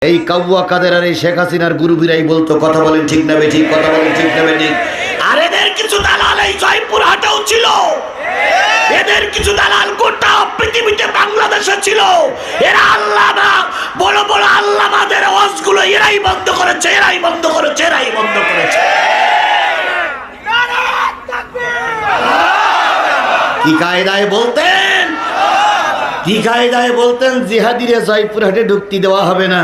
এই কাউয়া কাদের আর এই শেখ হাসিনার গুরুবিরাই বলতো, কথা বলেন ঠিক না বেঠিক, কথা বলেন ঠিক না বেঠিক। আর এদের কিছু দালাল এই জয়পুরহাটেও ছিল, এদের কিছু দালাল গোটা পৃথিবীতে বাংলাদেশে ছিল। এরা আল্লামা, বড় বড় আল্লামাদের ওয়াজগুলো এরাই বন্ধ করেছে, এরাই বন্ধ করেছে, এরাই বন্ধ করেছে। কি কায়দায় বলতেন, কি কায়দায় বলতেন জিহাদিরে জয়পুরহাটে ঢুকতে দেওয়া হবে না।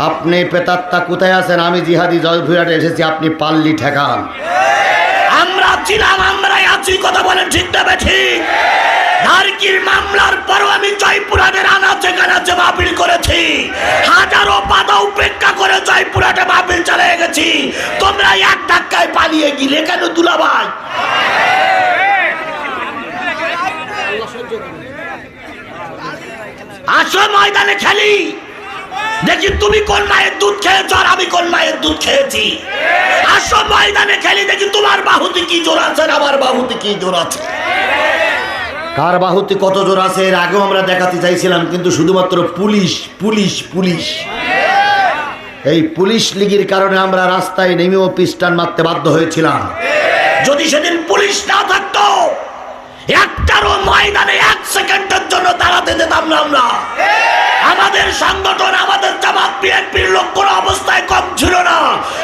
আপনি পেতাত্তা কোথায় আছেন? আমি জিহাদি জয়পুরহাটে এসেছি, আপনি পাল্লি ঠেকান। আমরা ছিলাম, আমরাই আছি, কথা বলেন ঠিক না বেঠিক। ধারকির মামলার পরও আমি জয়পুরহাটের আনাচে কানাচে মাহফিল করেছি, হাজারো বাধা উপেক্ষা করে জয়পুরহাটে মাহফিল চালিয়ে গেছি। তোমরা এক ধাক্কায় পালিয়ে গিলে কেন দুলাভাই? আসো ময়দানে খেলি, দেখি তুমি কোন মায়ের দুধ খেয়েছ আর আমি কোন মায়ের দুধ খেয়েছি। আসো ময়দানে খেলি, দেখি তোমার বাহুতে কি জোর আছে আর আমার বাহুতে কি জোর আছে। কার বাহুতে কত জোর আছে এর আগেও আমরা দেখাতে চাইছিলাম, কিন্তু শুধুমাত্র পুলিশ পুলিশ পুলিশ, এই পুলিশ লীগের কারণে আমরা রাস্তায় নেমেও পিস্টান মারতে বাধ্য হয়েছিলাম। যদি সেদিন পুলিশ না থাকতো, একটারও ময়দানে এক সেকেন্ডের জন্য দাঁড়াতে দিতাম না আমরা। আমাদের সংগঠন, আমাদের জামাত বিএনপির লোক কোনো অবস্থায় কম ছিল না,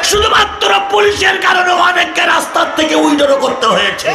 শুধুমাত্র পুলিশের কারণে অনেককে রাস্তার থেকে উইড্রো করতে হয়েছে।